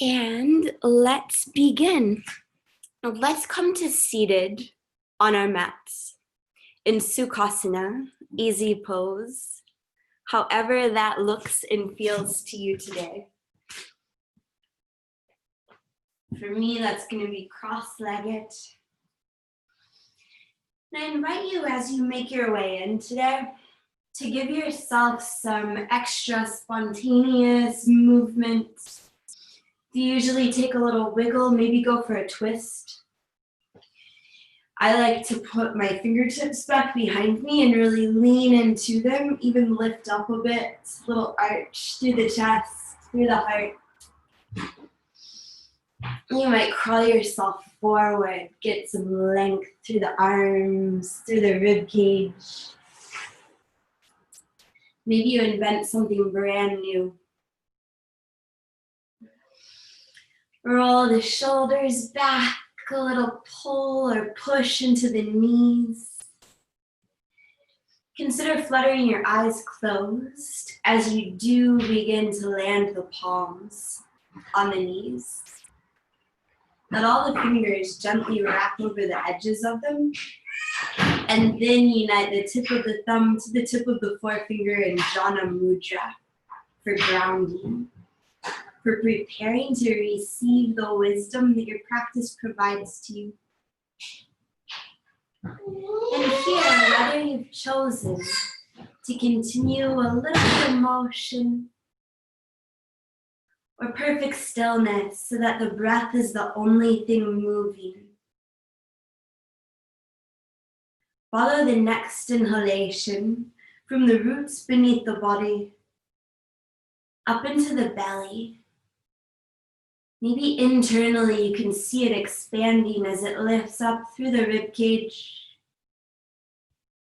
And let's begin. Let's come to seated on our mats in Sukhasana, easy pose, however that looks and feels to you today. For me, that's going to be cross-legged. And I invite you as you make your way in today to give yourself some extra spontaneous movement. You usually take a little wiggle, maybe go for a twist. I like to put my fingertips back behind me and really lean into them, even lift up a bit, a little arch through the chest, through the heart. You might crawl yourself forward, get some length through the arms, through the rib cage. Maybe you invent something brand new. Roll the shoulders back, a little pull or push into the knees. Consider fluttering your eyes closed as you do begin to land the palms on the knees. Let all the fingers gently wrap over the edges of them, and then unite the tip of the thumb to the tip of the forefinger in Jhana Mudra for grounding. For preparing to receive the wisdom that your practice provides to you. And here, whether you've chosen to continue a little bit of motion or perfect stillness so that the breath is the only thing moving, follow the next inhalation from the roots beneath the body up into the belly. Maybe internally you can see it expanding as it lifts up through the rib cage.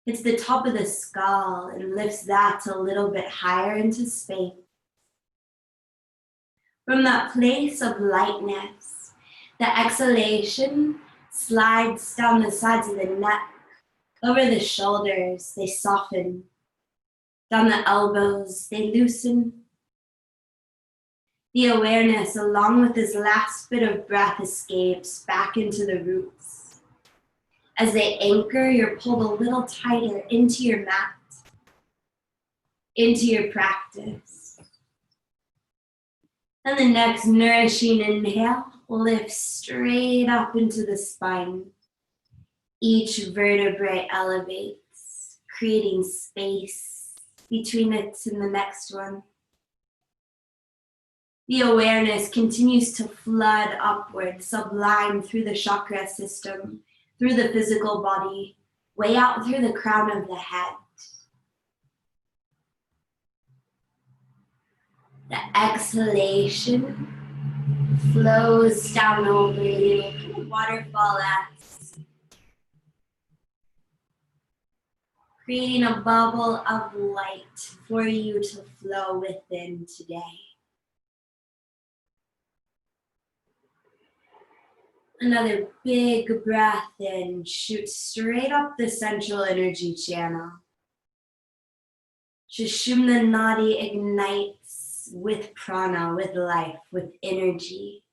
It's the top of the skull and lifts that a little bit higher into space. From that place of lightness, the exhalation slides down the sides of the neck, over the shoulders, they soften. Down the elbows, they loosen. The awareness, along with this last bit of breath, escapes back into the roots. As they anchor, you're pulled a little tighter into your mat, into your practice. And the next nourishing inhale lifts straight up into the spine. Each vertebrae elevates, creating space between it and the next one. The awareness continues to flood upward, sublime through the chakra system, through the physical body, way out through the crown of the head. The exhalation flows down over you, waterfall-esque, creating a bubble of light for you to flow within today. Another big breath in, shoot straight up the central energy channel. Sushumna Nadi ignites with prana, with life, with energy.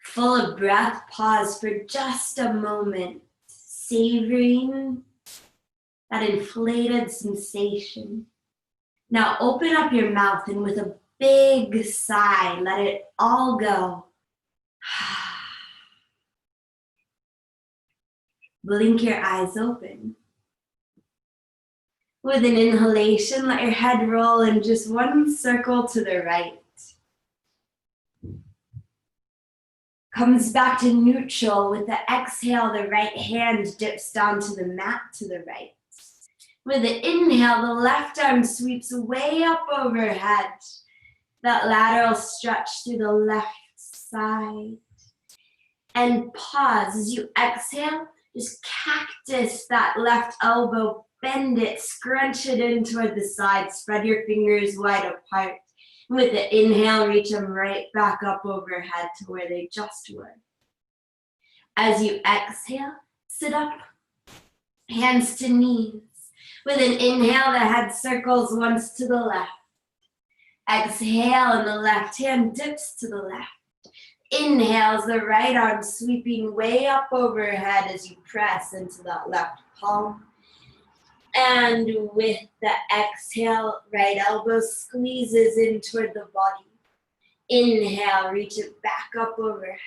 Full of breath, pause for just a moment, savoring that inflated sensation. Now open up your mouth and with a big sigh, let it all go. Blink your eyes open. With an inhalation, let your head roll in just one circle to the right. Comes back to neutral. With the exhale, the right hand dips down to the mat to the right. With the inhale, the left arm sweeps way up overhead. That lateral stretch through the left side. And pause as you exhale, just cactus that left elbow, bend it, scrunch it in toward the side, spread your fingers wide apart. With the inhale, reach them right back up overhead to where they just were. As you exhale, sit up, hands to knees. With an inhale, the head circles once to the left. Exhale, and the left hand dips to the left. Inhales, the right arm sweeping way up overhead as you press into that left palm. And with the exhale, right elbow squeezes in toward the body. Inhale, reach it back up overhead.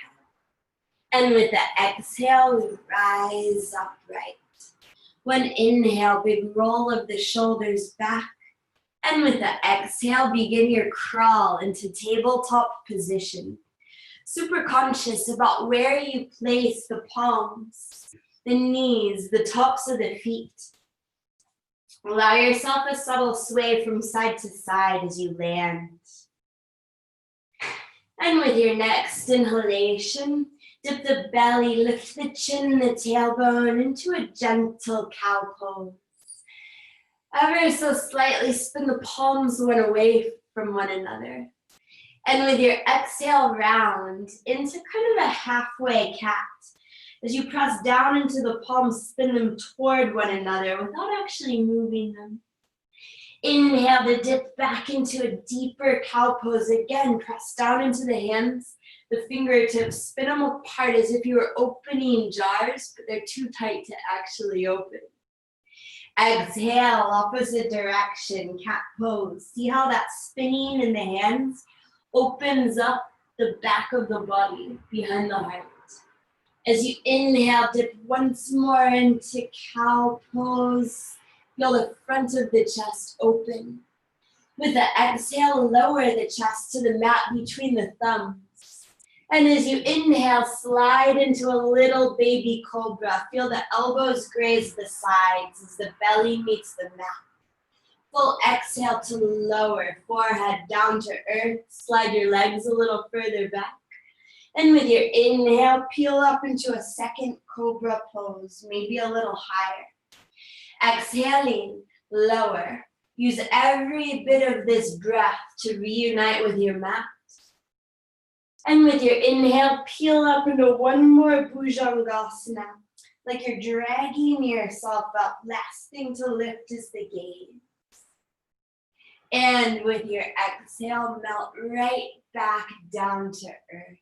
And with the exhale, we rise upright. One inhale, big roll of the shoulders back. And with the exhale, begin your crawl into tabletop position. Super conscious about where you place the palms, the knees, the tops of the feet. Allow yourself a subtle sway from side to side as you land. And with your next inhalation, dip the belly, lift the chin and the tailbone into a gentle cow pose. Ever so slightly spin the palms one away from one another. And with your exhale, round into kind of a halfway cat. As you press down into the palms, spin them toward one another without actually moving them. Inhale to dip back into a deeper cow pose. Again, press down into the hands, the fingertips, spin them apart as if you were opening jars, but they're too tight to actually open. Exhale, opposite direction, cat pose. See how that spinning in the hands opens up the back of the body behind the heart. As you inhale, dip once more into cow pose. Feel the front of the chest open. With the exhale, lower the chest to the mat between the thumbs. And as you inhale, slide into a little baby cobra. Feel the elbows graze the sides as the belly meets the mat. Full exhale to lower, forehead down to earth. Slide your legs a little further back. And with your inhale, peel up into a second cobra pose, maybe a little higher. Exhaling, lower. Use every bit of this breath to reunite with your mat. And with your inhale, peel up into one more Bhujangasana, like you're dragging yourself up. Last thing to lift is the gaze. And with your exhale, melt right back down to earth.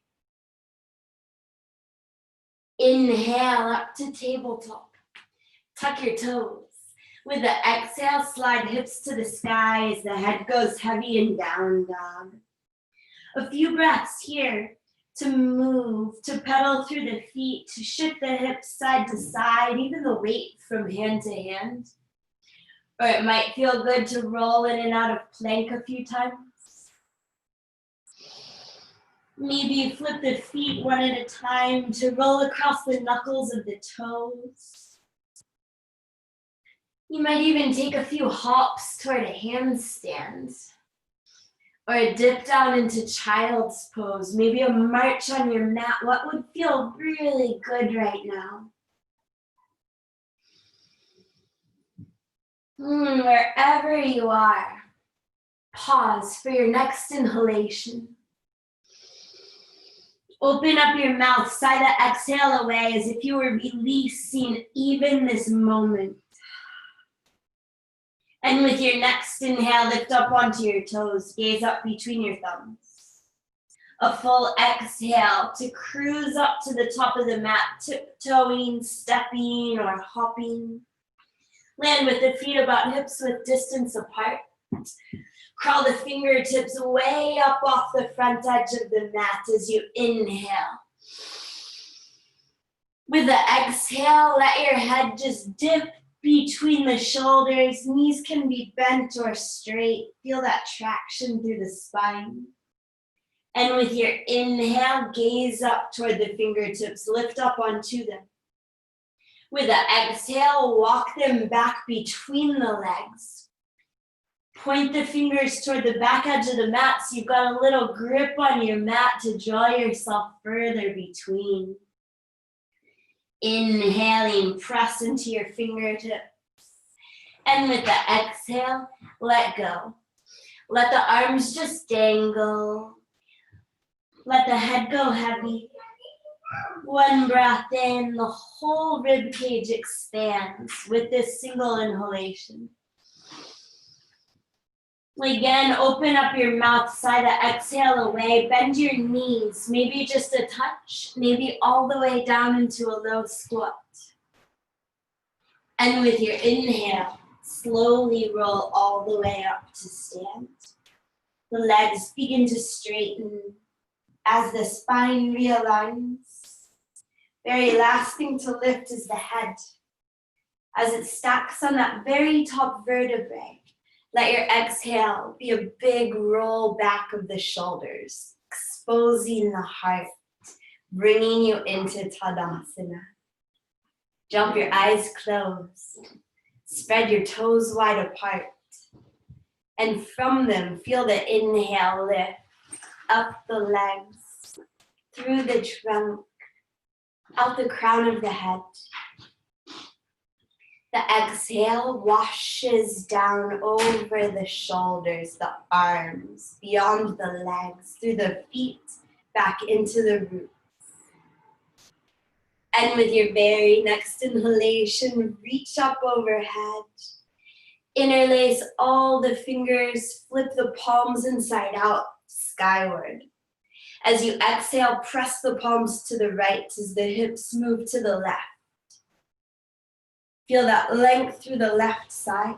Inhale up to tabletop. Tuck your toes. With the exhale, slide hips to the sky as the head goes heavy in down dog. A few breaths here to move, to pedal through the feet, to shift the hips side to side, even the weight from hand to hand. Or it might feel good to roll in and out of plank a few times. Maybe flip the feet one at a time to roll across the knuckles of the toes. You might even take a few hops toward a handstand. Or a dip down into child's pose. Maybe a march on your mat. What would feel really good right now? Wherever you are, pause for your next inhalation. Open up your mouth, sigh the exhale away as if you were releasing even this moment. And with your next inhale, lift up onto your toes, gaze up between your thumbs. A full exhale to cruise up to the top of the mat, tiptoeing, stepping, or hopping. Land with the feet about hips width distance apart. Crawl the fingertips way up off the front edge of the mat as you inhale. With the exhale, let your head just dip between the shoulders. Knees can be bent or straight. Feel that traction through the spine. And with your inhale, gaze up toward the fingertips. Lift up onto them. With the exhale, walk them back between the legs. Point the fingers toward the back edge of the mat so you've got a little grip on your mat to draw yourself further between. Inhaling, press into your fingertips. And with the exhale, let go. Let the arms just dangle. Let the head go heavy. One breath in, the whole rib cage expands with this single inhalation. Again, open up your mouth, sigh the exhale away, bend your knees, maybe just a touch, maybe all the way down into a low squat. And with your inhale, slowly roll all the way up to stand. The legs begin to straighten as the spine realigns. Very last thing to lift is the head. As it stacks on that very top vertebrae, let your exhale be a big roll back of the shoulders, exposing the heart, bringing you into Tadasana. Jump your eyes closed. Spread your toes wide apart. And from them, feel the inhale lift up the legs, through the trunk, out the crown of the head. The exhale washes down over the shoulders, the arms, beyond the legs, through the feet, back into the roots. And with your very next inhalation, reach up overhead. Interlace all the fingers, flip the palms inside out, skyward. As you exhale, press the palms to the right as the hips move to the left. Feel that length through the left side.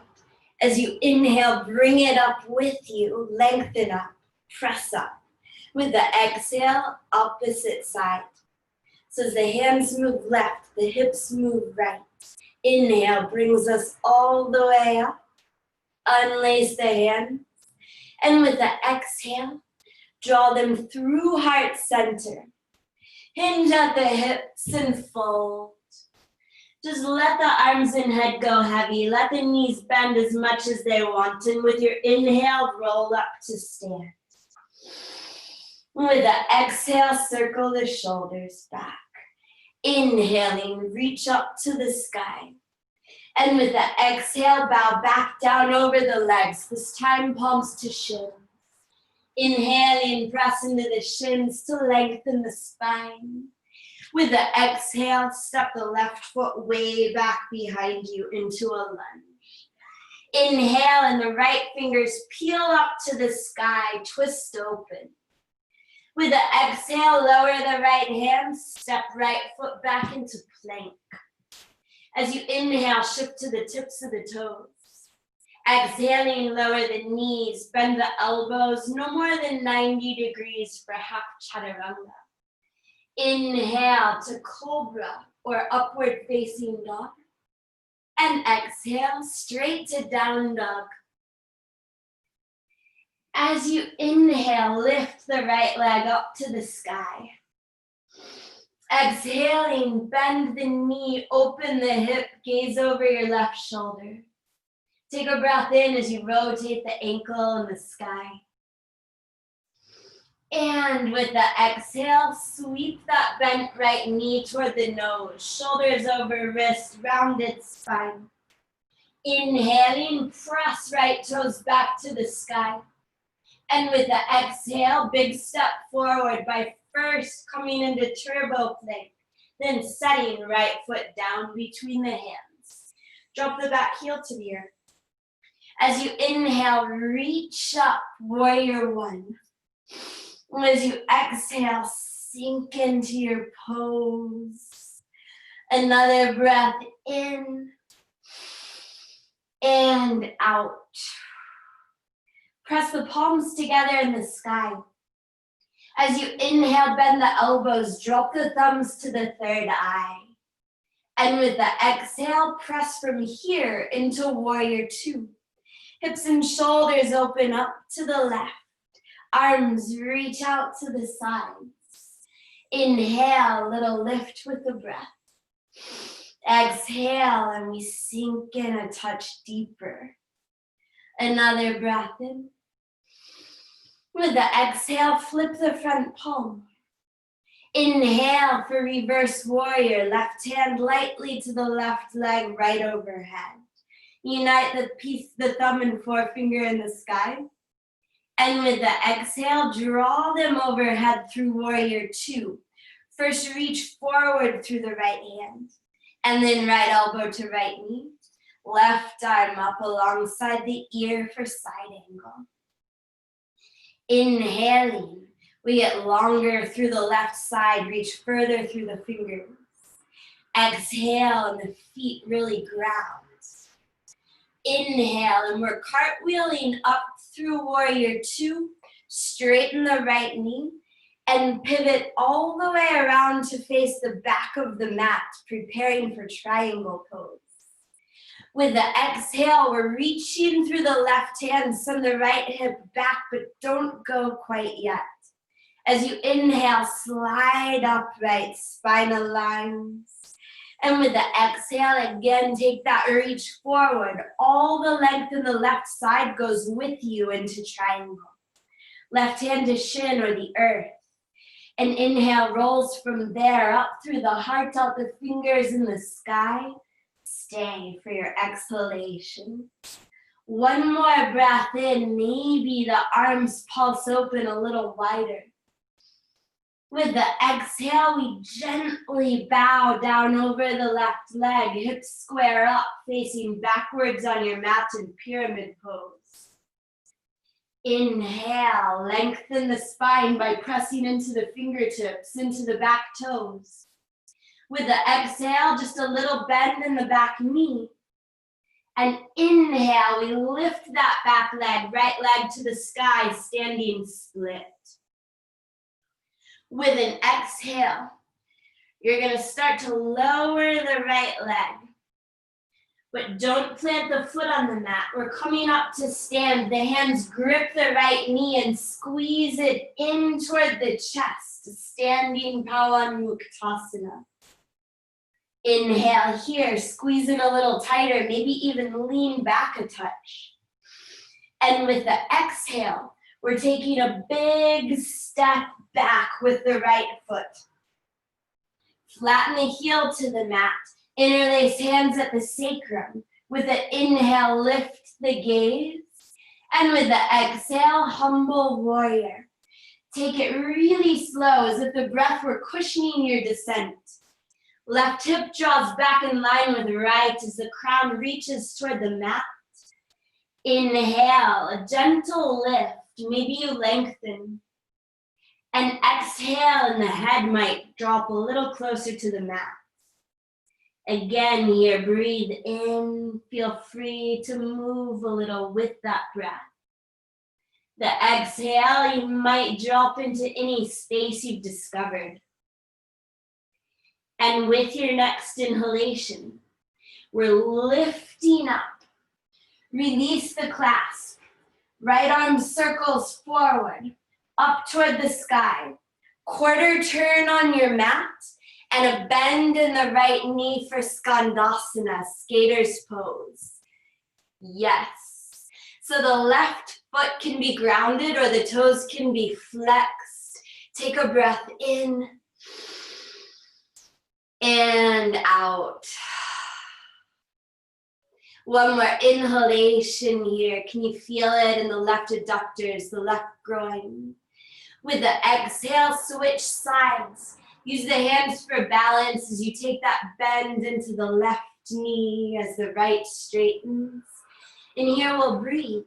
As you inhale, bring it up with you, lengthen up, press up. With the exhale, opposite side. So as the hands move left, the hips move right. Inhale brings us all the way up. Unlace the hands. And with the exhale, draw them through heart center. Hinge at the hips and fold. Just let the arms and head go heavy. Let the knees bend as much as they want. And with your inhale, roll up to stand. With the exhale, circle the shoulders back. Inhaling, reach up to the sky. And with the exhale, bow back down over the legs. This time, palms to shins. Inhaling, press into the shins to lengthen the spine. With the exhale, step the left foot way back behind you into a lunge. Inhale, and the right fingers peel up to the sky, twist open. With the exhale, lower the right hand, step right foot back into plank. As you inhale, shift to the tips of the toes. Exhaling, lower the knees, bend the elbows, no more than 90 degrees for half chaturanga. Inhale to cobra or upward facing dog. And exhale, straight to down dog. As you inhale, lift the right leg up to the sky. Exhaling, bend the knee, open the hip, gaze over your left shoulder. Take a breath in as you rotate the ankle in the sky. And with the exhale, sweep that bent right knee toward the nose, shoulders over wrist, rounded spine. Inhaling, press right toes back to the sky. And with the exhale, big step forward by first coming into turbo plank, then setting right foot down between the hands. Drop the back heel to the earth. As you inhale, reach up, warrior one. As you exhale, sink into your pose. Another breath in and out. Press the palms together in the sky. As you inhale, bend the elbows, drop the thumbs to the third eye. And with the exhale, press from here into warrior two. Hips and shoulders open up to the left. Arms reach out to the sides. Inhale, little lift with the breath. Exhale, and we sink in a touch deeper. Another breath in. With the exhale, flip the front palm. Inhale for reverse warrior. Left hand lightly to the left leg, right overhead. Unite the thumb and forefinger in the sky. And with the exhale, draw them overhead through warrior two. First, reach forward through the right hand. And then right elbow to right knee. Left arm up alongside the ear for side angle. Inhaling, we get longer through the left side, reach further through the fingers. Exhale, and the feet really ground. Inhale, and we're cartwheeling up through warrior two. Straighten the right knee and pivot all the way around to face the back of the mat, preparing for triangle pose. With the exhale, we're reaching through the left hand, send the right hip back, but don't go quite yet. As you inhale, slide upright, spine aligns. And with the exhale, again, take that reach forward. All the length in the left side goes with you into triangle. Left hand to shin or the earth. And inhale rolls from there up through the heart, out the fingers in the sky. Stay for your exhalation. One more breath in, maybe the arms pulse open a little wider. With the exhale, we gently bow down over the left leg, hips square up, facing backwards on your mat in pyramid pose. Inhale, lengthen the spine by pressing into the fingertips, into the back toes. With the exhale, just a little bend in the back knee. And inhale, we lift that back leg, right leg to the sky, standing split. With an exhale, you're going to start to lower the right leg. But don't plant the foot on the mat. We're coming up to stand. The hands grip the right knee and squeeze it in toward the chest, standing Pawanmuktasana. Inhale here, squeeze it a little tighter, maybe even lean back a touch. And with the exhale, we're taking a big step back with the right foot. Flatten the heel to the mat. Interlace hands at the sacrum. With the inhale, lift the gaze. And with the exhale, humble warrior. Take it really slow, as if the breath were cushioning your descent. Left hip draws back in line with right as the crown reaches toward the mat. Inhale, a gentle lift. Maybe you lengthen. And exhale, and the head might drop a little closer to the mat. Again here, breathe in. Feel free to move a little with that breath. The exhale, you might drop into any space you've discovered. And with your next inhalation, we're lifting up. Release the clasp. Right arm circles forward, up toward the sky. Quarter turn on your mat, and a bend in the right knee for Skandasana, skater's pose. Yes. So the left foot can be grounded or the toes can be flexed. Take a breath in and out. One more inhalation here. Can you feel it in the left adductors, the left groin? With the exhale, switch sides. Use the hands for balance as you take that bend into the left knee as the right straightens. And here we'll breathe.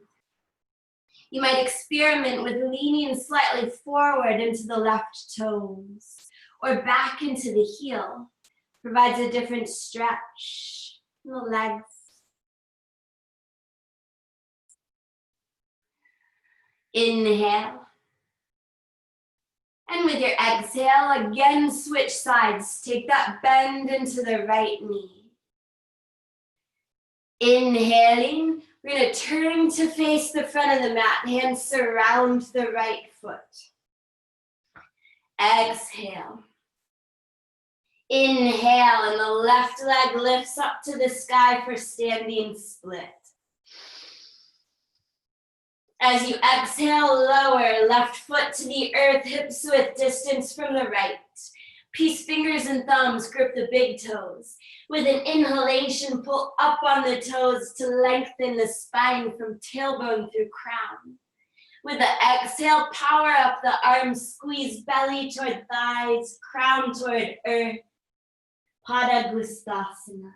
You might experiment with leaning slightly forward into the left toes or back into the heel. Provides a different stretch in the legs. Inhale. And with your exhale, again switch sides. Take that bend into the right knee. Inhaling, we're going to turn to face the front of the mat. Hands surround the right foot. Exhale. Inhale, and the left leg lifts up to the sky for standing split. As you exhale, lower, left foot to the earth, hips width distance from the right. Peace fingers and thumbs grip the big toes. With an inhalation, pull up on the toes to lengthen the spine from tailbone through crown. With the exhale, power up the arms, squeeze belly toward thighs, crown toward earth. Padagustasana.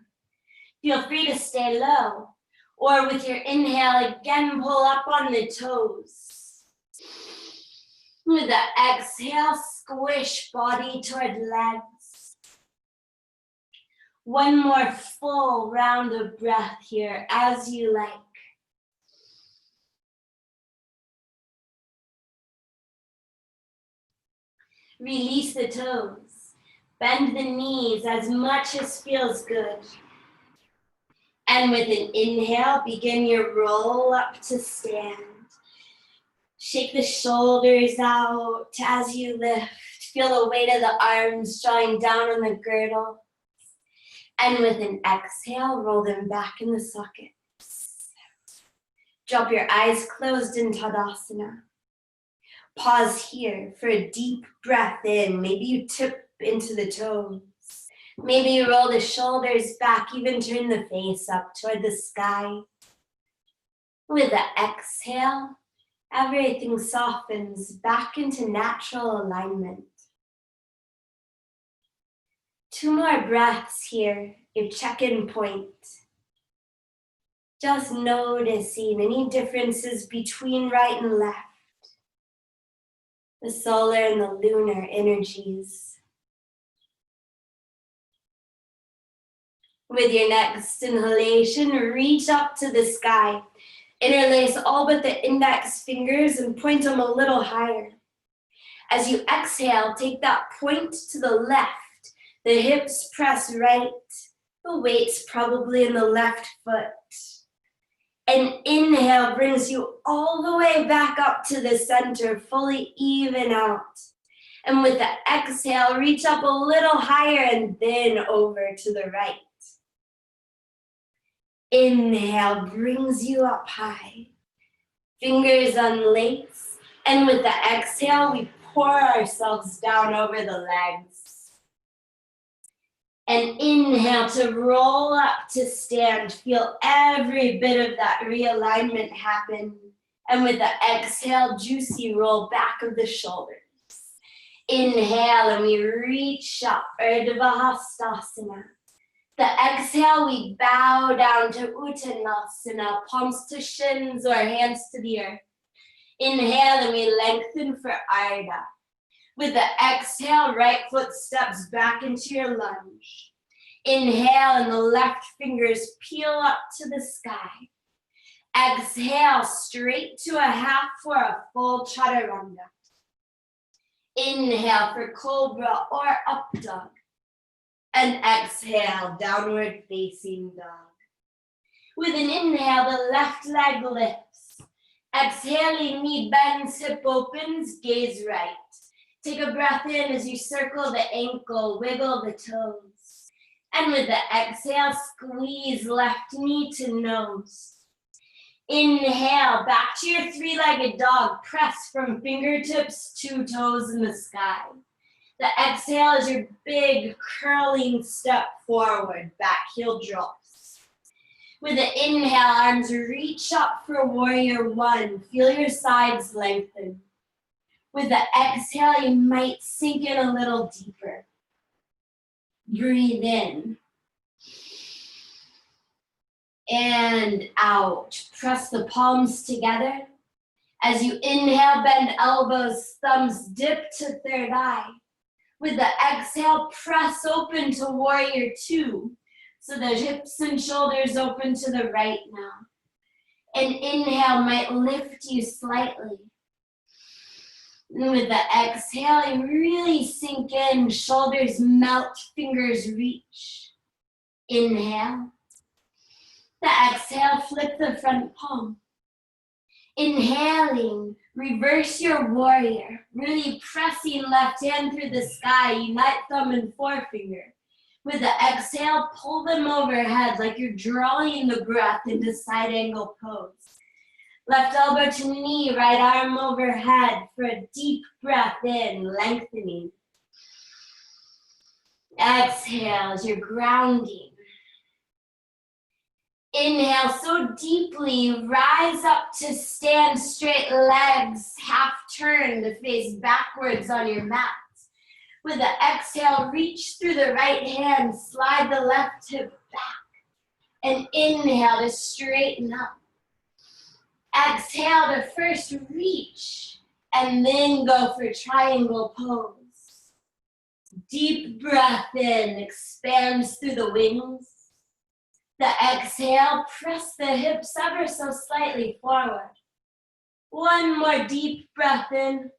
Feel free to stay low. Or with your inhale, again pull up on the toes. With the exhale, squish body toward legs. One more full round of breath here as you like. Release the toes. Bend the knees as much as feels good. And with an inhale, begin your roll up to stand. Shake the shoulders out as you lift. Feel the weight of the arms drawing down on the girdle. And with an exhale, roll them back in the sockets. Drop your eyes closed in Tadasana. Pause here for a deep breath in. Maybe you tip into the toes. Maybe you roll the shoulders back, even turn the face up toward the sky. With the exhale, everything softens back into natural alignment. 2 more breaths here, your check-in point. Just noticing any differences between right and left. The solar and the lunar energies. With your next inhalation, reach up to the sky. Interlace all but the index fingers and point them a little higher. As you exhale, take that point to the left. The hips press right. The weight's probably in the left foot. An inhale brings you all the way back up to the center, fully even out. And with the exhale, reach up a little higher and then over to the right. Inhale brings you up high. Fingers unlace. And with the exhale, we pour ourselves down over the legs. And inhale to roll up to stand. Feel every bit of that realignment happen. And with the exhale, juicy roll back of the shoulders. Inhale and we reach up, Urdhva Hastasana. The exhale, we bow down to Uttanasana, palms to shins or hands to the earth. Inhale and we lengthen for Ardha. With the exhale, right foot steps back into your lunge. Inhale and the left fingers peel up to the sky. Exhale, straight to a half for a full chaturanga. Inhale for cobra or up dog. And exhale, downward facing dog. With an inhale, the left leg lifts. Exhaling, knee bends, hip opens, gaze right. Take a breath in as you circle the ankle, wiggle the toes. And with the exhale, squeeze left knee to nose. Inhale, back to your 3-legged dog. Press from fingertips to toes in the sky. The exhale is your big curling step forward, back heel drops. With the inhale, arms reach up for warrior 1. Feel your sides lengthen. With the exhale, you might sink in a little deeper. Breathe in. And out. Press the palms together. As you inhale, bend elbows, thumbs dip to third eye. With the exhale, press open to warrior 2. So the hips and shoulders open to the right now. An inhale might lift you slightly. And with the exhale, you really sink in, shoulders melt, fingers reach. Inhale. The exhale, flip the front palm. Inhaling, reverse your warrior, really pressing left hand through the sky, unite thumb and forefinger. With the exhale, pull them overhead like you're drawing the breath into side angle pose. Left elbow to knee, right arm overhead for a deep breath in, lengthening. Exhale as you're grounding. Inhale so deeply, you rise up to stand, straight legs, half turn to face backwards on your mat. With the exhale, reach through the right hand, slide the left hip back. And inhale to straighten up. Exhale to first reach. And then go for triangle pose. Deep breath in, expands through the wings. The exhale, press the hips ever so slightly forward. One more deep breath in.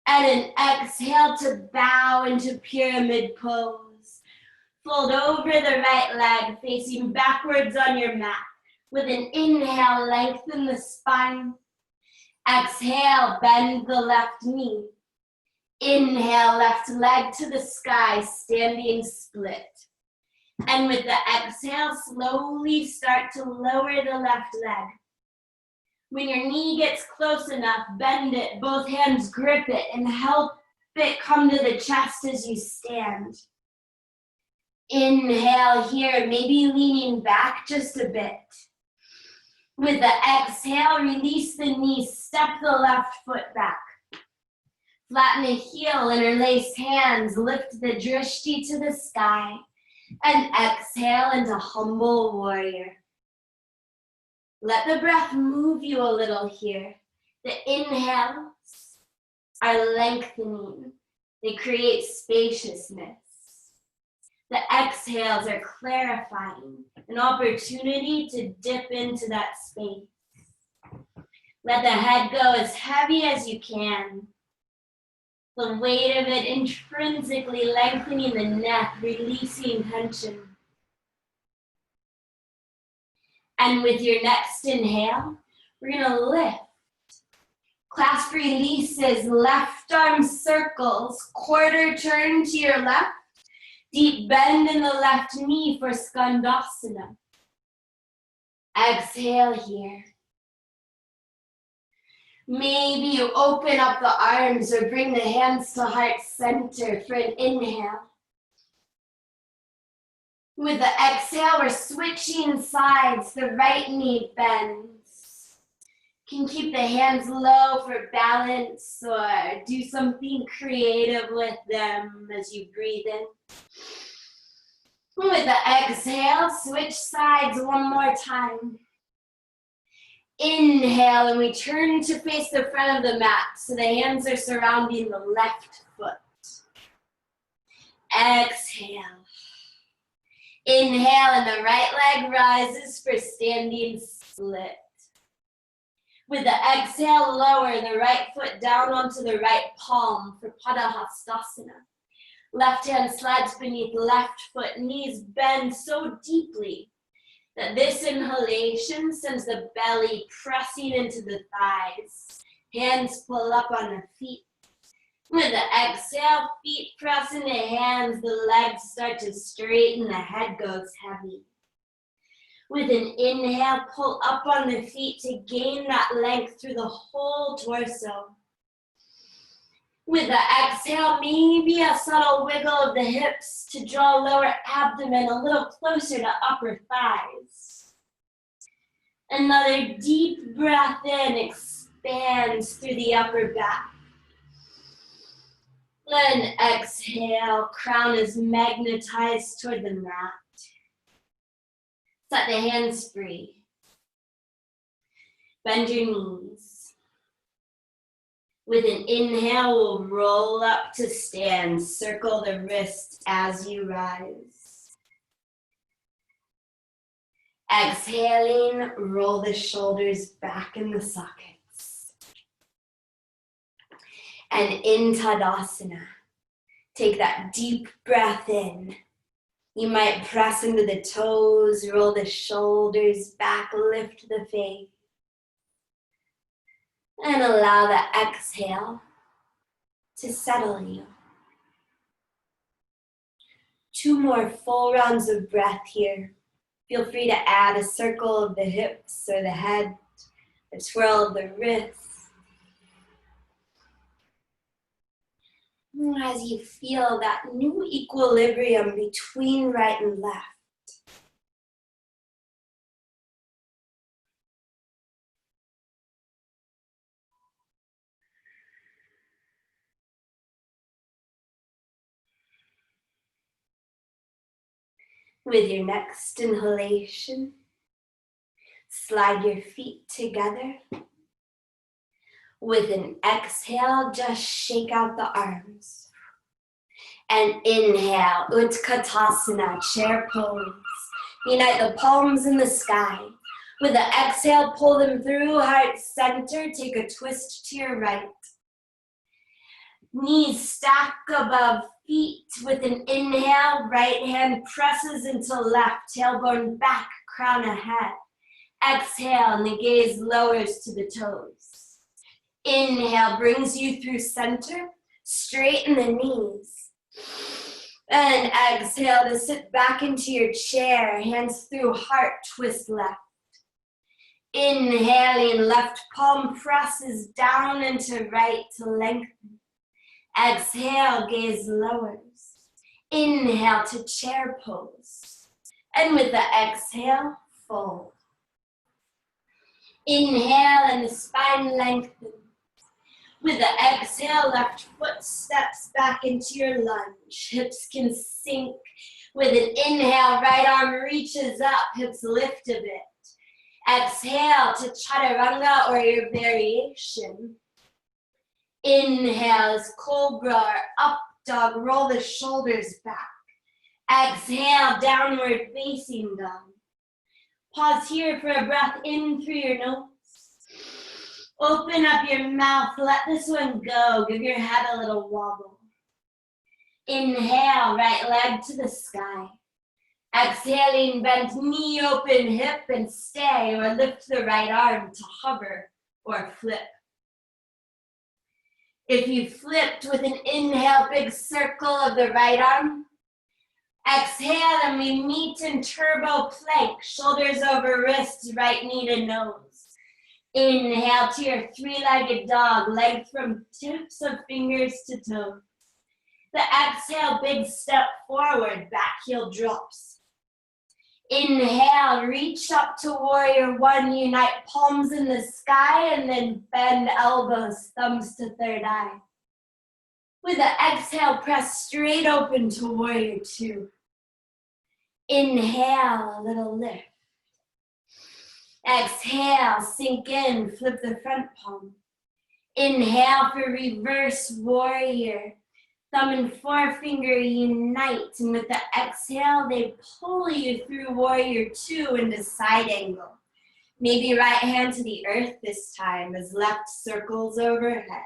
And an exhale to bow into pyramid pose. Fold over the right leg, facing backwards on your mat. With an inhale, lengthen the spine. Exhale, bend the left knee. Inhale, left leg to the sky, standing split. And with the exhale, slowly start to lower the left leg. When your knee gets close enough, bend it, both hands grip it, and help it come to the chest as you stand. Inhale here, maybe leaning back just a bit. With the exhale, release the knee, step the left foot back. Flatten the heel, interlace hands, lift the drishti to the sky, and exhale into humble warrior. Let the breath move you a little here. The inhales are lengthening. They create spaciousness. The exhales are clarifying, an opportunity to dip into that space. Let the head go as heavy as you can. The weight of it intrinsically lengthening the neck, releasing tension. And with your next inhale, we're gonna lift. Clasp releases, left arm circles, quarter turn to your left. Deep bend in the left knee for Skandasana. Exhale here. Maybe you open up the arms or bring the hands to heart center for an inhale. With the exhale, we're switching sides. The right knee bends. You can keep the hands low for balance or do something creative with them as you breathe in. With the exhale, switch sides one more time. Inhale, and we turn to face the front of the mat, so the hands are surrounding the left foot. Exhale. Inhale, and the right leg rises for standing split. With the exhale, lower the right foot down onto the right palm for Padahastasana. Left hand slides beneath left foot, knees bend so deeply that this inhalation sends the belly pressing into the thighs. Hands pull up on the feet. With the exhale, feet press into hands, the legs start to straighten, the head goes heavy. With an inhale, pull up on the feet to gain that length through the whole torso. With the exhale, maybe a subtle wiggle of the hips to draw lower abdomen a little closer to upper thighs. Another deep breath in expands through the upper back. Then exhale, crown is magnetized toward the mat. Set the hands free. Bend your knees. With an inhale, we'll roll up to stand. Circle the wrists as you rise. Exhaling, roll the shoulders back in the sockets. And in Tadasana, take that deep breath in. You might press into the toes, roll the shoulders back, lift the face. And allow the exhale to settle you. 2 more full rounds of breath here. Feel free to add a circle of the hips or the head, a twirl of the wrists. As you feel that new equilibrium between right and left. With your next inhalation, slide your feet together With an exhale, just shake out the arms. And inhale, Utkatasana, chair pose. Unite the palms in the sky. With the exhale, pull them through, heart center, take a twist to your right. Knees stack above feet. With an inhale, right hand presses into left, tailbone back, crown ahead. Exhale, and the gaze lowers to the toes. Inhale brings you through center, straighten the knees. And exhale to sit back into your chair, hands through heart, twist left. Inhaling, left palm presses down into right to lengthen. Exhale, gaze lowers. Inhale to chair pose. And with the exhale, fold. Inhale and the spine lengthens. With the exhale, left foot steps back into your lunge. Hips can sink. With an inhale, right arm reaches up, hips lift a bit. Exhale to chaturanga or your variation. Inhale is cobra or up dog, roll the shoulders back. Exhale, downward facing dog. Pause here for a breath in through your nose. Open up your mouth, let this one go. Give your head a little wobble. Inhale, right leg to the sky. Exhaling, bend knee open, hip and stay, or lift the right arm to hover or flip. If you flipped with an inhale, big circle of the right arm. Exhale and we meet in turbo plank, shoulders over wrists, right knee to nose. Inhale to your three-legged dog, length from tips of fingers to toes. The exhale, big step forward, back heel drops. Inhale, reach up to warrior one, unite palms in the sky, and then bend elbows, thumbs to third eye. With the exhale, press straight open to warrior two. Inhale, a little lift. Exhale, sink in, flip the front palm. Inhale for reverse warrior. Thumb and forefinger unite, and with the exhale, they pull you through warrior two into side angle. Maybe right hand to the earth this time as left circles overhead.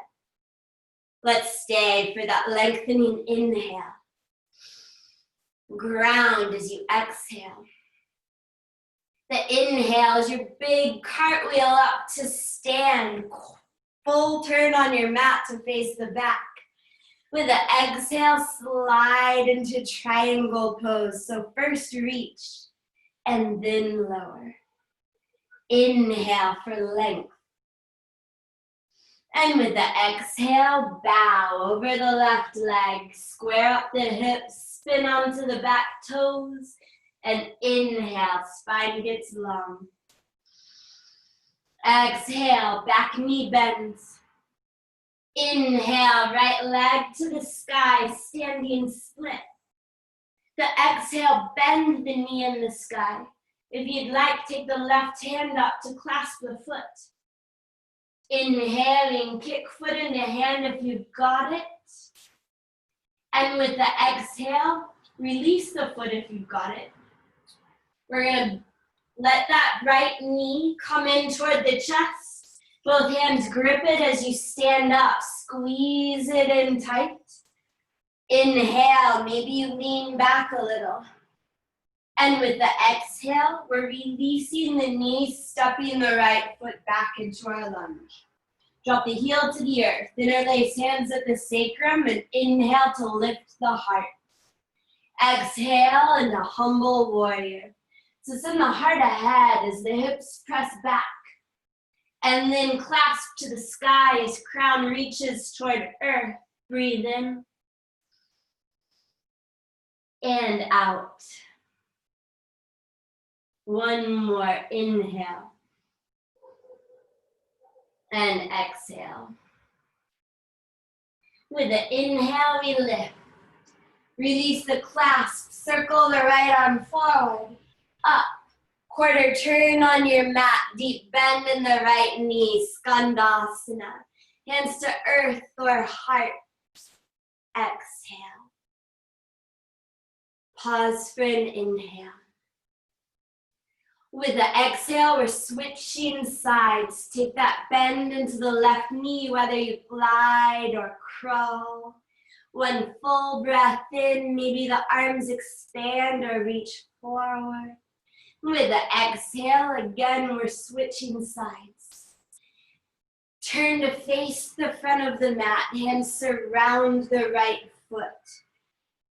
Let's stay for that lengthening inhale. Ground as you exhale. The inhale is your big cartwheel up to stand. Full turn on your mat to face the back. With the exhale, slide into triangle pose. So first reach and then lower. Inhale for length. And with the exhale, bow over the left leg. Square up the hips, spin onto the back toes. And inhale, spine gets long. Exhale, back knee bends. Inhale, right leg to the sky, standing split. The exhale, bend the knee in the sky. If you'd like, take the left hand up to clasp the foot. Inhaling, kick foot into hand if you've got it. And with the exhale, release the foot if you've got it. We're gonna let that right knee come in toward the chest. Both hands grip it as you stand up. Squeeze it in tight. Inhale, maybe you lean back a little. And with the exhale, we're releasing the knees, stepping the right foot back into our lunge. Drop the heel to the earth. Interlace hands at the sacrum and inhale to lift the heart. Exhale into humble warrior. So send the heart ahead as the hips press back. And then clasp to the sky as crown reaches toward earth. Breathe in. And out. One more inhale. And exhale. With the inhale, we lift. Release the clasp. Circle the right arm forward. Up. Quarter turn on your mat. Deep bend in the right knee. Skandasana. Hands to earth or heart. Exhale. Pause for an inhale. With the exhale, we're switching sides. Take that bend into the left knee, whether you glide or crawl. One full breath in, maybe the arms expand or reach forward. With the exhale, again, we're switching sides. Turn to face the front of the mat. Hands surround the right foot.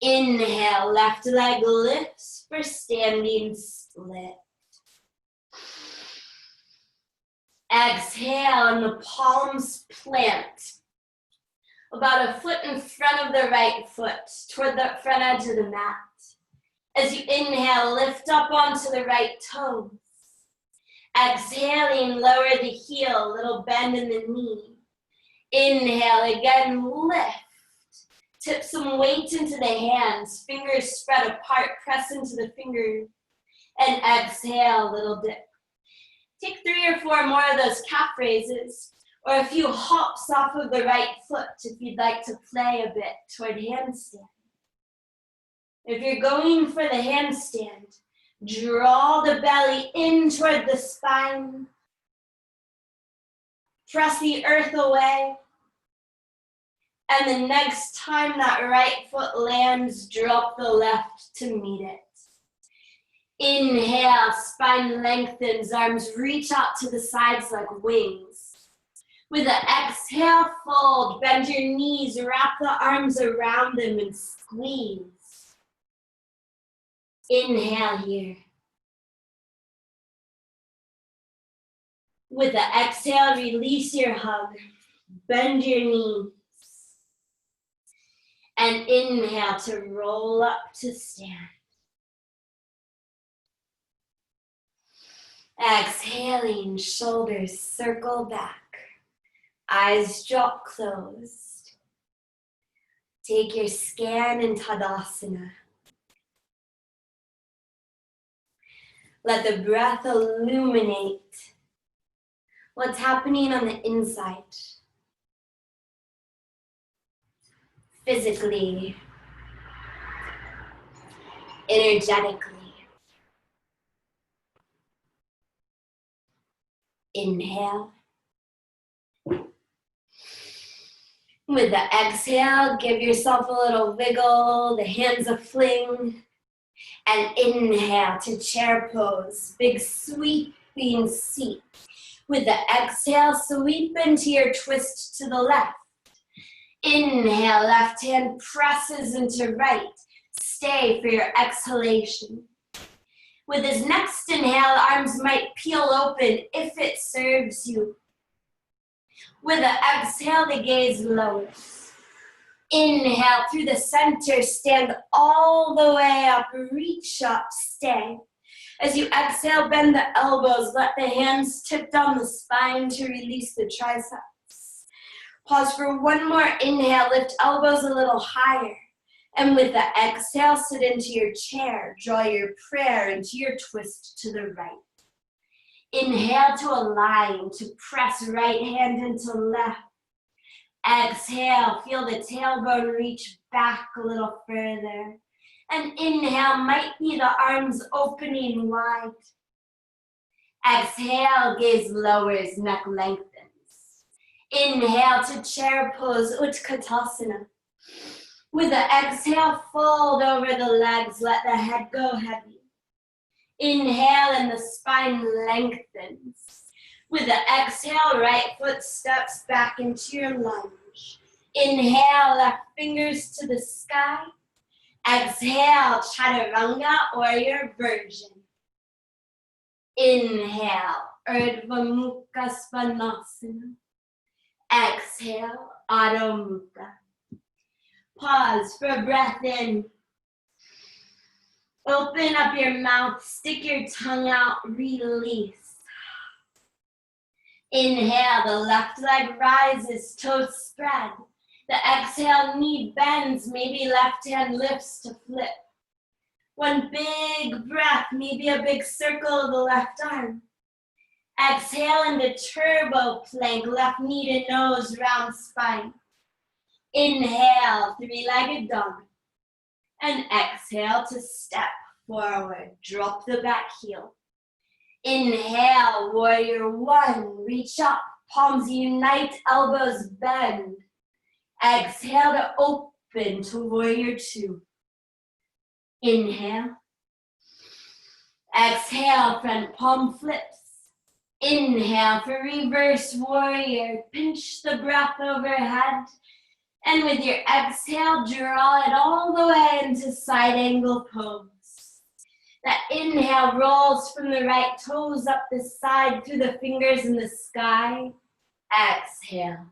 Inhale, left leg lifts for standing split. Exhale, and the palms plant. About a foot in front of the right foot, toward the front edge of the mat. As you inhale, lift up onto the right toes. Exhaling, lower the heel, little bend in the knee. Inhale, again, lift. Tip some weight into the hands, fingers spread apart, press into the fingers. And exhale, little dip. Take 3 or 4 more of those calf raises, or a few hops off of the right foot if you'd like to play a bit toward handstand. If you're going for the handstand, draw the belly in toward the spine. Press the earth away. And the next time that right foot lands, drop the left to meet it. Inhale, spine lengthens, arms reach out to the sides like wings. With an exhale, fold, bend your knees, wrap the arms around them and squeeze. Inhale here. With the exhale, release your hug, bend your knees. And inhale to roll up to stand. Exhaling, shoulders circle back. Eyes drop closed. Take your scan in Tadasana. Let the breath illuminate what's happening on the inside. Physically, energetically. Inhale. With the exhale, give yourself a little wiggle, the hands a fling. And inhale to chair pose, big sweeping seat. With the exhale, sweep into your twist to the left. Inhale, left hand presses into right. Stay for your exhalation. With this next inhale, arms might peel open if it serves you. With the exhale, the gaze lowers. Inhale through the center, stand all the way up, reach up, stay. As you exhale, bend the elbows, let the hands tip down the spine to release the triceps. Pause for one more inhale, lift elbows a little higher. And with the exhale, sit into your chair. Draw your prayer into your twist to the right. Inhale to align, to press right hand into left. Exhale, feel the tailbone reach back a little further. And inhale might be the arms opening wide. Exhale, gaze lowers, neck lengthens. Inhale to chair pose, Utkatasana. With the exhale, fold over the legs, let the head go heavy. Inhale and the spine lengthens. With the exhale, right foot steps back into your lunge. Inhale, left fingers to the sky. Exhale, Chaturanga, warrior version. Inhale, Urdhva Mukha Svanasana. Exhale, Adho Mukha. Pause for a breath in. Open up your mouth, stick your tongue out, release. Inhale, the left leg rises, toes spread. The exhale, knee bends, maybe left hand lifts to flip. One big breath, maybe a big circle of the left arm. Exhale into turbo plank, left knee to nose, round spine. Inhale, three-legged dog. And exhale to step forward. Drop the back heel. Inhale, warrior one. Reach up, palms unite, elbows bend. Exhale to open to warrior two. Inhale. Exhale, front palm flips. Inhale for reverse warrior. Pinch the breath overhead. And with your exhale, draw it all the way into side angle pose. That inhale rolls from the right toes up the side through the fingers in the sky. Exhale.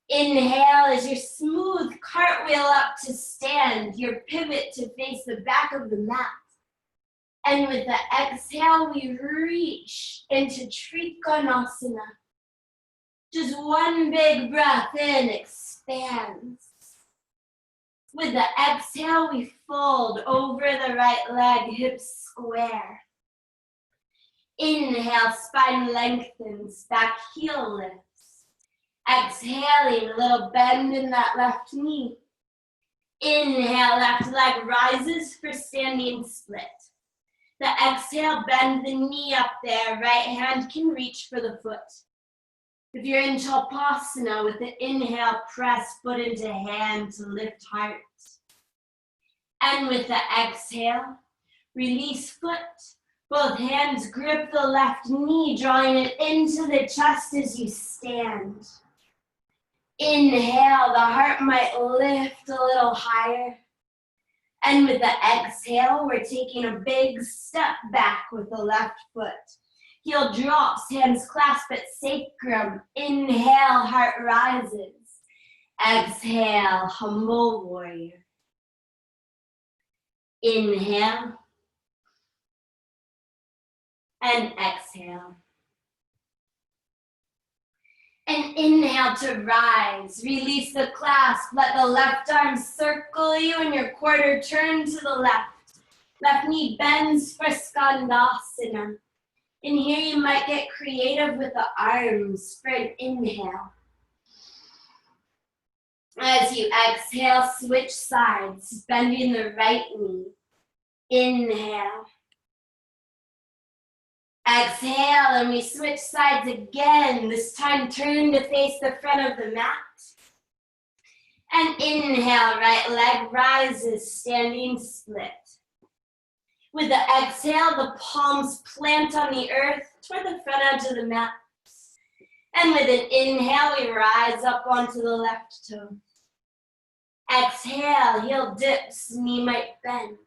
Inhale as your smooth cartwheel up to stand, your pivot to face the back of the mat. And with the exhale, we reach into Trikonasana. Just one big breath in, expands. With the exhale, we fold over the right leg, hips square. Inhale, spine lengthens, back heel lifts. Exhaling, a little bend in that left knee. Inhale, left leg rises for standing split. The exhale, bend the knee up there. Right hand can reach for the foot. If you're in Shalpasana, with the inhale, press foot into hand to lift heart. And with the exhale, release foot. Both hands grip the left knee, drawing it into the chest as you stand. Inhale, the heart might lift a little higher. And with the exhale, we're taking a big step back with the left foot. Heel drops, hands clasp at sacrum. Inhale, heart rises. Exhale, humble warrior. Inhale. And exhale. And inhale to rise. Release the clasp. Let the left arm circle you and your quarter turn to the left. Left knee bends for Skandasana. And here you might get creative with the arms for an inhale. As you exhale, switch sides, bending the right knee. Inhale. Exhale, and we switch sides again. This time turn to face the front of the mat. And inhale, right leg rises, standing split. With the exhale, the palms plant on the earth toward the front edge of the mat. And with an inhale, we rise up onto the left toe. Exhale, heel dips, knee might bend.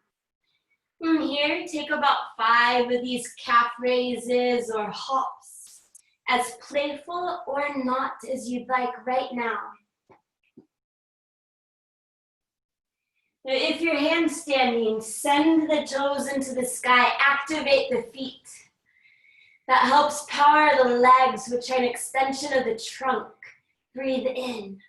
From here, take about 5 of these calf raises or hops, as playful or not as you'd like right now. If you're handstanding, send the toes into the sky, activate the feet. That helps power the legs, which are an extension of the trunk. Breathe in.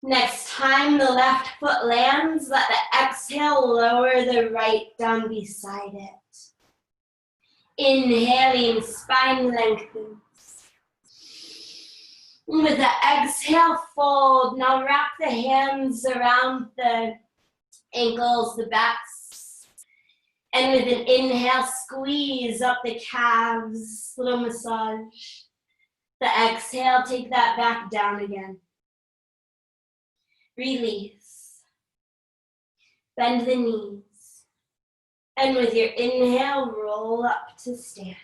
Next time the left foot lands, let the exhale lower the right down beside it. Inhaling, spine lengthens. With the exhale, fold. Now wrap the hands around the ankles, the backs. And with an inhale, squeeze up the calves, little massage. The exhale, take that back down again. Release. Bend the knees. And with your inhale, roll up to stand.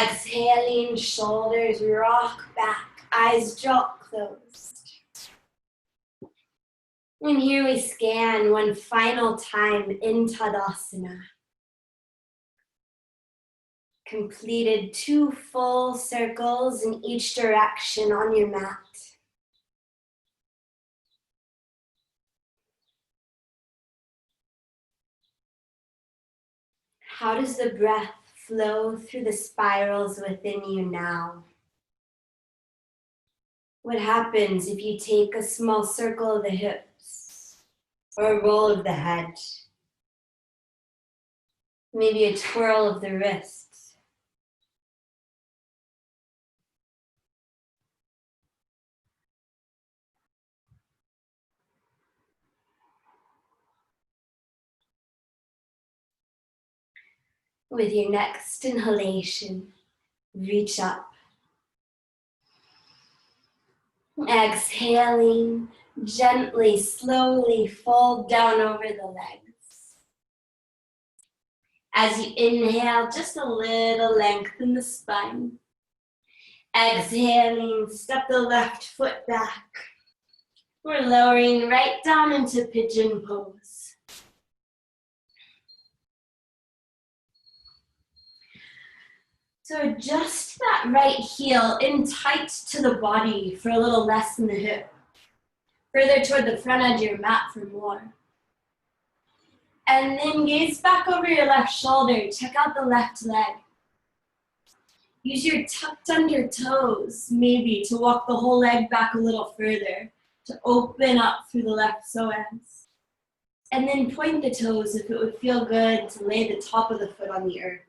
Exhaling, shoulders rock back, eyes jaw closed. And here we scan one final time in Tadasana. Completed 2 full circles in each direction on your mat. How does the breath flow through the spirals within you now? What happens if you take a small circle of the hips or a roll of the head? Maybe a twirl of the wrists. With your next inhalation, reach up. Exhaling, gently, slowly fold down over the legs. As you inhale, just a little length in the spine. Exhaling, step the left foot back. We're lowering right down into pigeon pose. So adjust that right heel in tight to the body for a little less in the hip. Further toward the front edge of your mat for more. And then gaze back over your left shoulder. Check out the left leg. Use your tucked under toes, maybe, to walk the whole leg back a little further, to open up through the left psoas. And then point the toes if it would feel good to lay the top of the foot on the earth.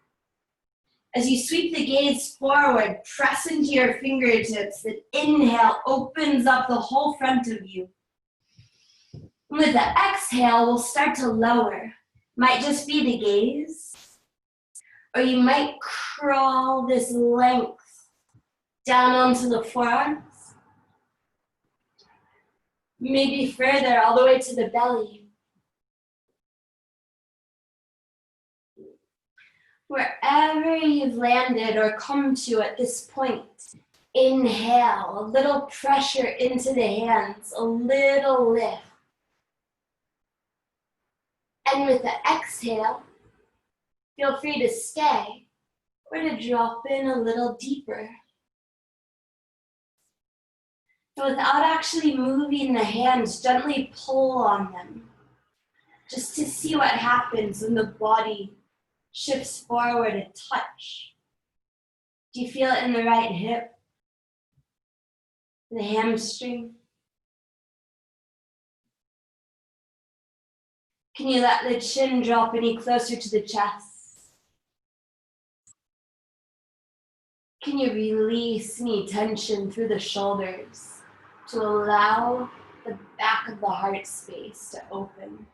As you sweep the gaze forward, press into your fingertips. The inhale opens up the whole front of you. With the exhale, we'll start to lower. Might just be the gaze, or you might crawl this length down onto the forearms. Maybe further, all the way to the belly. Wherever you've landed or come to at this point, inhale, a little pressure into the hands, a little lift. And with the exhale, feel free to stay or to drop in a little deeper. And without actually moving the hands, gently pull on them, just to see what happens when the body shifts forward a touch. Do you feel it in the right hip? The hamstring? Can you let the chin drop any closer to the chest? Can you release any tension through the shoulders to allow the back of the heart space to open?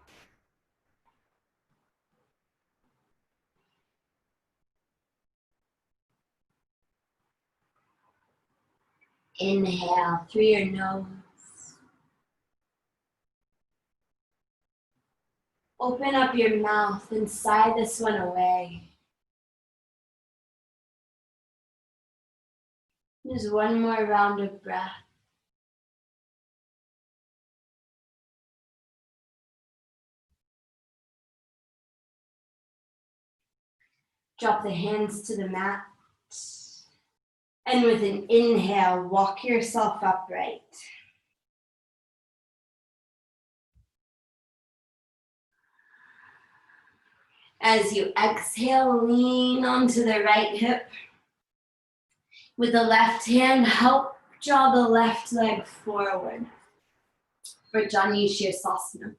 Inhale through your nose. Open up your mouth and sigh this one away. Just one more round of breath. Drop the hands to the mat. And with an inhale, walk yourself upright. As you exhale, lean onto the right hip. With the left hand, help draw the left leg forward for Jani Shirsasana.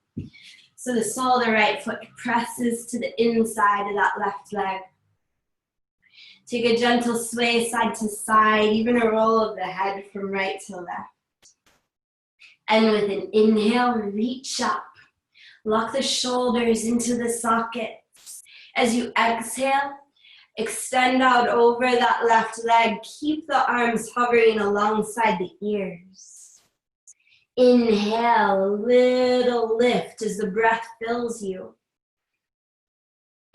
So the sole of the right foot presses to the inside of that left leg. Take a gentle sway side to side, even a roll of the head from right to left. And with an inhale, reach up. Lock the shoulders into the sockets. As you exhale, extend out over that left leg. Keep the arms hovering alongside the ears. Inhale, a little lift as the breath fills you.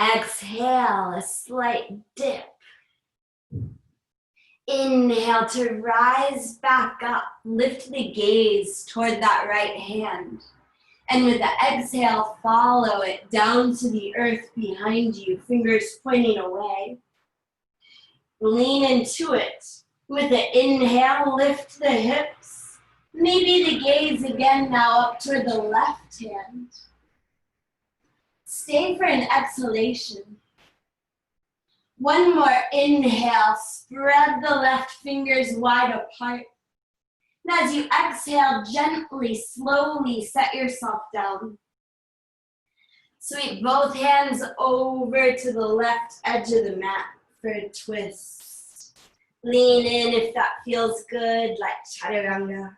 Exhale, a slight dip. Inhale to rise back up. Lift the gaze toward that right hand. And with the exhale, follow it down to the earth behind you, fingers pointing away. Lean into it. With the inhale, lift the hips. Maybe the gaze again now up toward the left hand. Stay for an exhalation. One more inhale, spread the left fingers wide apart. And as you exhale, gently, slowly set yourself down. Sweep both hands over to the left edge of the mat for a twist. Lean in if that feels good, like chaturanga.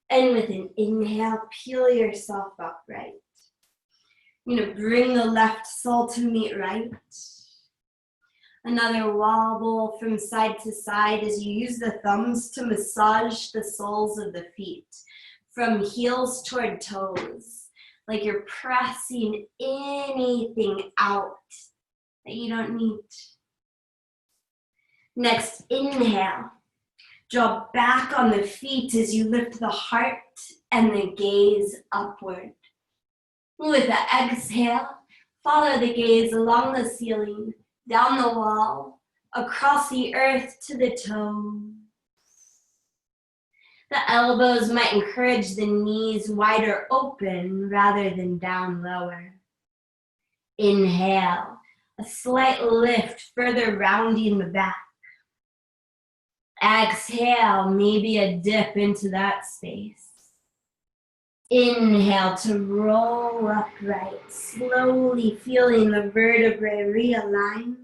And with an inhale, peel yourself upright. You're gonna bring the left sole to meet right. Another wobble from side to side as you use the thumbs to massage the soles of the feet from heels toward toes, like you're pressing anything out that you don't need. Next, inhale. Draw back on the feet as you lift the heart and the gaze upward. With the exhale, follow the gaze along the ceiling, down the wall, across the earth to the toes. The elbows might encourage the knees wider open rather than down lower. Inhale, a slight lift further rounding the back. Exhale, maybe a dip into that space. Inhale to roll upright, slowly feeling the vertebrae realign.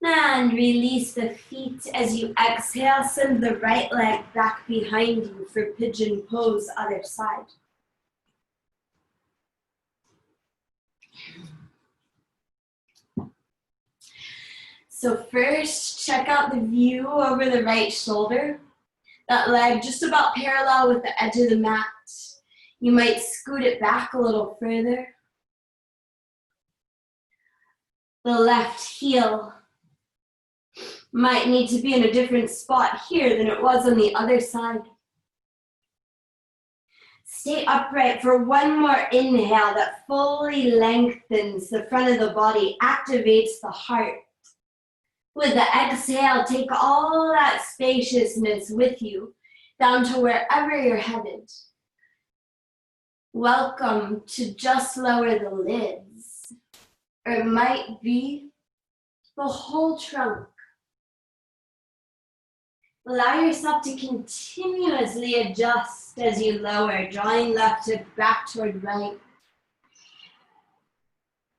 And release the feet as you exhale. Send the right leg back behind you for pigeon pose, other side. So first, check out the view over the right shoulder. That leg just about parallel with the edge of the mat. You might scoot it back a little further. The left heel might need to be in a different spot here than it was on the other side. Stay upright for one more inhale that fully lengthens the front of the body, activates the heart. With the exhale, take all that spaciousness with you down to wherever you're headed. Welcome to just lower the lids, or it might be the whole trunk. Allow yourself to continuously adjust as you lower, drawing left hip back toward right.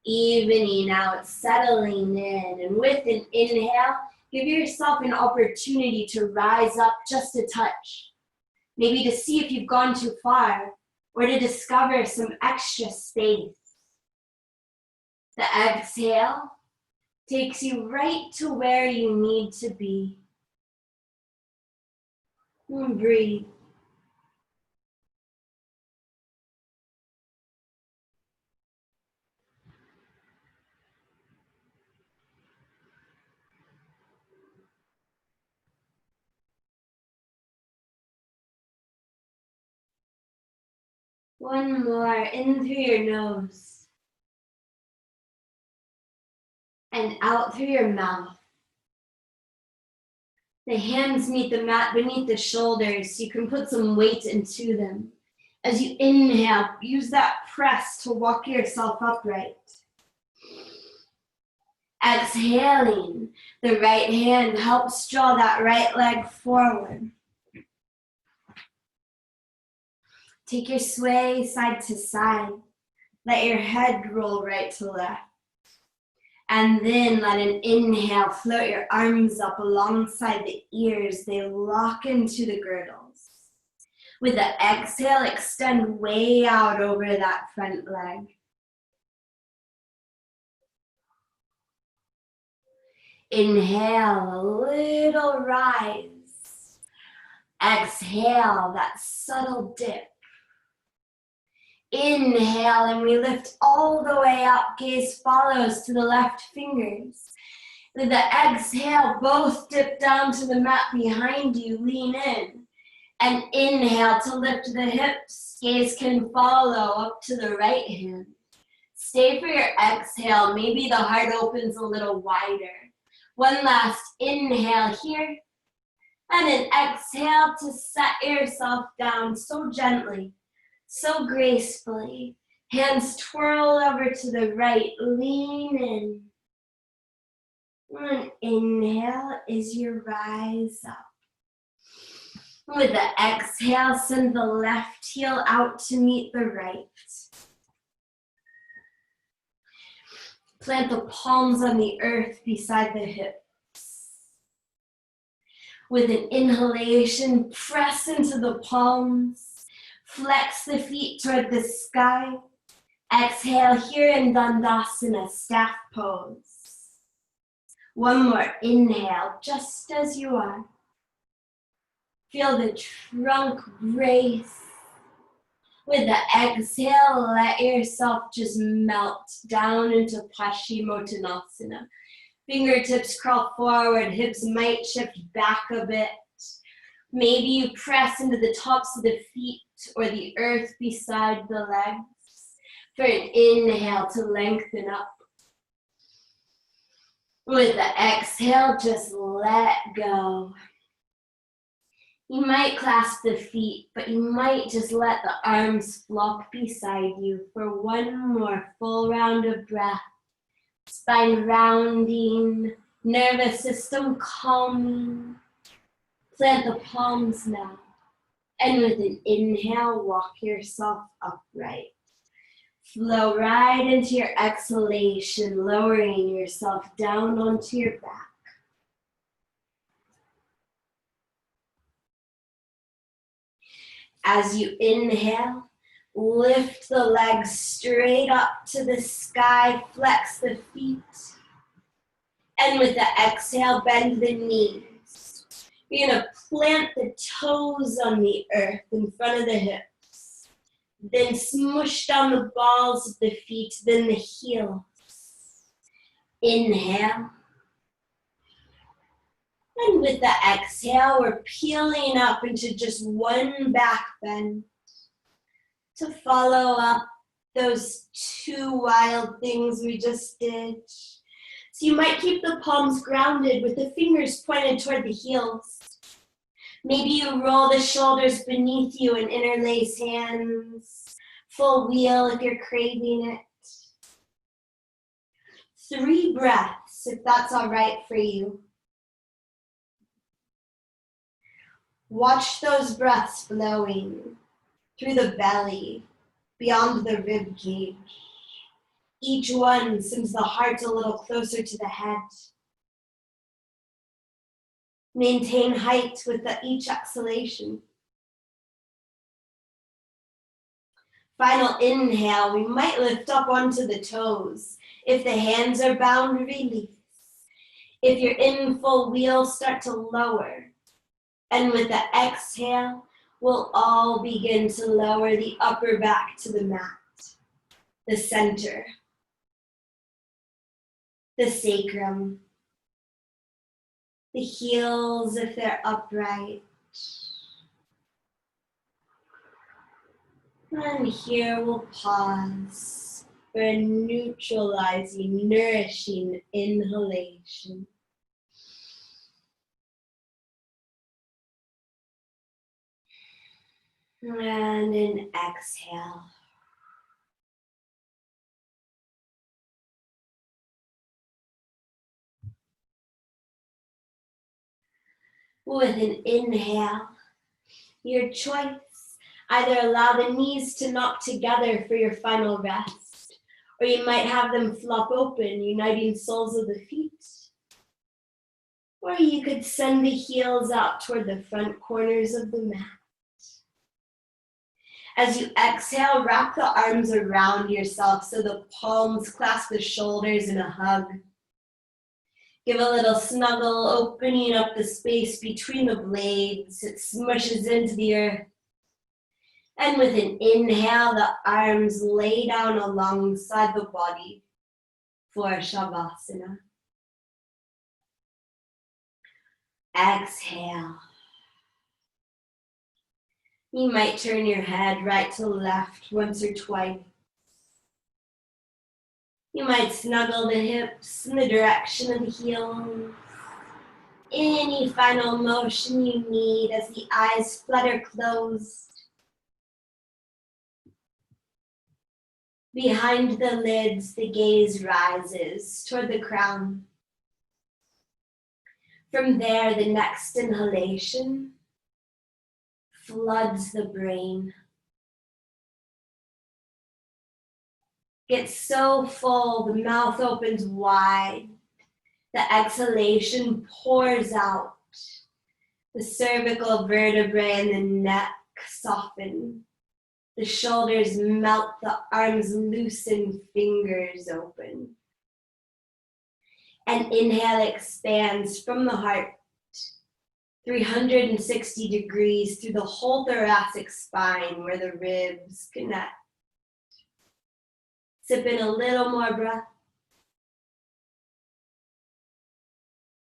Evening out, settling in, and with an inhale, give yourself an opportunity to rise up just a touch. Maybe to see if you've gone too far, or to discover some extra space. The exhale takes you right to where you need to be. And breathe. One more, in through your nose and out through your mouth. The hands meet the mat beneath the shoulders. You can put some weight into them. As you inhale, use that press to walk yourself upright. Exhaling, the right hand helps draw that right leg forward. Take your sway side to side. Let your head roll right to left. And then let an inhale float your arms up alongside the ears. They lock into the girdles. With the exhale, extend way out over that front leg. Inhale, a little rise. Exhale, that subtle dip. Inhale, and we lift all the way up. Gaze follows to the left fingers. With the exhale, both dip down to the mat behind you. Lean in. And inhale to lift the hips. Gaze can follow up to the right hand. Stay for your exhale. Maybe the heart opens a little wider. One last inhale here. And an exhale to set yourself down so gently. So gracefully. Hands twirl over to the right. Lean in. And inhale is your rise up. With the exhale, send the left heel out to meet the right. Plant the palms on the earth beside the hips. With an inhalation, press into the palms. Flex the feet toward the sky. Exhale here in Dandasana, staff pose. One more inhale, just as you are. Feel the trunk brace. With the exhale, let yourself just melt down into Paschimottanasana. Fingertips crawl forward, hips might shift back a bit. Maybe you press into the tops of the feet or the earth beside the legs. For an inhale to lengthen up. With the exhale, just let go. You might clasp the feet, but you might just let the arms flop beside you for one more full round of breath. Spine rounding, nervous system calming. Plant the palms now. And with an inhale, walk yourself upright. Flow right into your exhalation, lowering yourself down onto your back. As you inhale, lift the legs straight up to the sky, flex the feet. And with the exhale, bend the knees. You're gonna plant the toes on the earth in front of the hips. Then smush down the balls of the feet, then the heels. Inhale. And with the exhale, we're peeling up into just one back bend to follow up those two wild things we just did. So you might keep the palms grounded with the fingers pointed toward the heels. Maybe you roll the shoulders beneath you and interlace hands. Full wheel if you're craving it. 3 breaths, if that's all right for you. Watch those breaths flowing through the belly, beyond the rib cage. Each one sends the heart a little closer to the head. Maintain height with each exhalation. Final inhale, we might lift up onto the toes. If the hands are bound, release. If you're in full wheel, start to lower. And with the exhale, we'll all begin to lower the upper back to the mat, the center, the sacrum, the heels if they're upright. And here we'll pause for a neutralizing, nourishing inhalation. And an exhale. With an inhale, your choice. Either allow the knees to knock together for your final rest, or you might have them flop open, uniting soles of the feet. Or you could send the heels out toward the front corners of the mat. As you exhale, wrap the arms around yourself so the palms clasp the shoulders in a hug. Give a little snuggle, opening up the space between the blades. It smushes into the earth. And with an inhale, the arms lay down alongside the body for Shavasana. Exhale. You might turn your head right to left once or twice. You might snuggle the hips in the direction of the heels. Any final motion you need as the eyes flutter closed. Behind the lids, the gaze rises toward the crown. From there, the next inhalation, floods the brain. Gets so full, the mouth opens wide. The exhalation pours out. The cervical vertebrae and the neck soften. The shoulders melt, the arms loosen, fingers open. And inhale expands from the heart, 360 degrees through the whole thoracic spine where the ribs connect. Sip in a little more breath.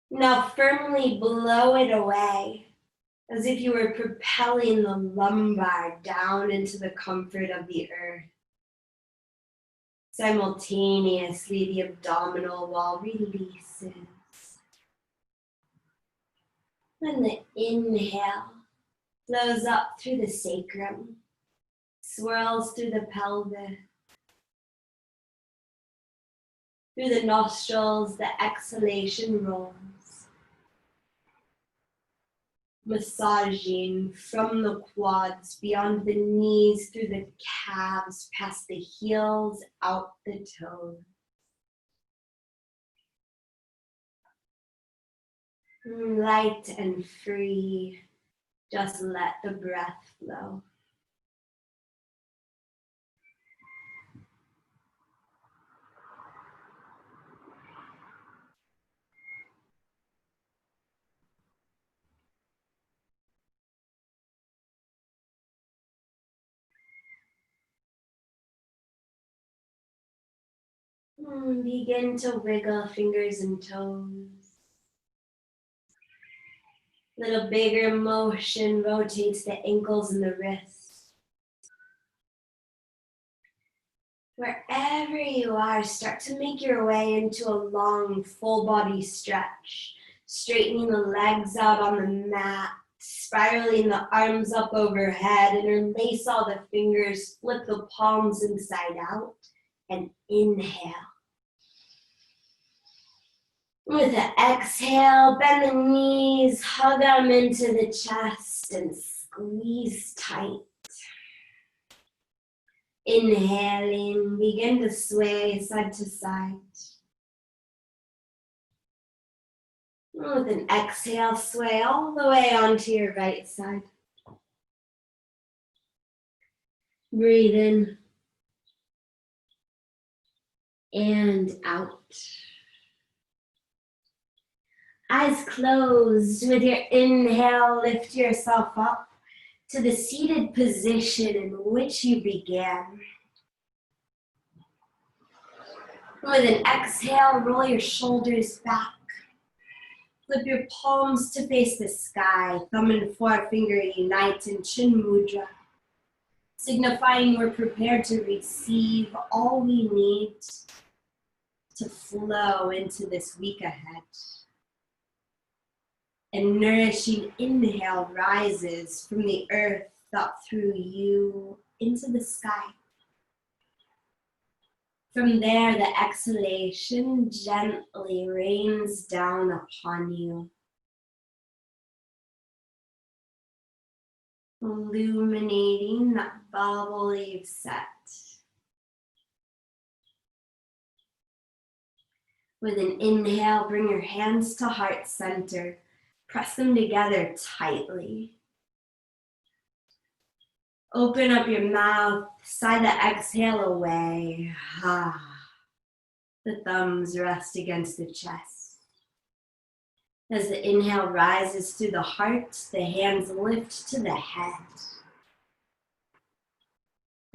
Now firmly blow it away, as if you were propelling the lumbar down into the comfort of the earth. Simultaneously, the abdominal wall releases. When the inhale flows up through the sacrum, swirls through the pelvis, through the nostrils, the exhalation rolls. Massaging from the quads, beyond the knees, through the calves, past the heels, out the toes. Light and free, just let the breath flow. Begin to wiggle fingers and toes. Little bigger motion rotates the ankles and the wrists. Wherever you are, start to make your way into a long, full body stretch, straightening the legs out on the mat, spiraling the arms up overhead, interlace all the fingers, flip the palms inside out, and inhale. With an exhale, bend the knees, hug them into the chest, and squeeze tight. Inhaling, begin to sway side to side. With an exhale, sway all the way onto your right side. Breathe in and out. Eyes closed. With your inhale, lift yourself up to the seated position in which you began. With an exhale, roll your shoulders back. Flip your palms to face the sky. Thumb and forefinger unite in chin mudra, signifying we're prepared to receive all we need to flow into this week ahead. And nourishing inhale rises from the earth up through you into the sky. From there, the exhalation gently rains down upon you, illuminating that bubble you've set. With an inhale, bring your hands to heart center. Press them together tightly. Open up your mouth, sigh the exhale away. The thumbs rest against the chest. As the inhale rises through the heart, the hands lift to the head.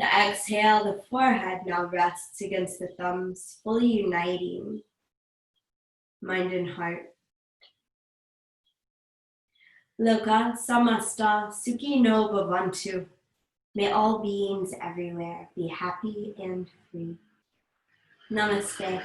The exhale, the forehead now rests against the thumbs, fully uniting mind and heart. Loka samasta sukhi no bhavantu. May all beings everywhere be happy and free. Namaste.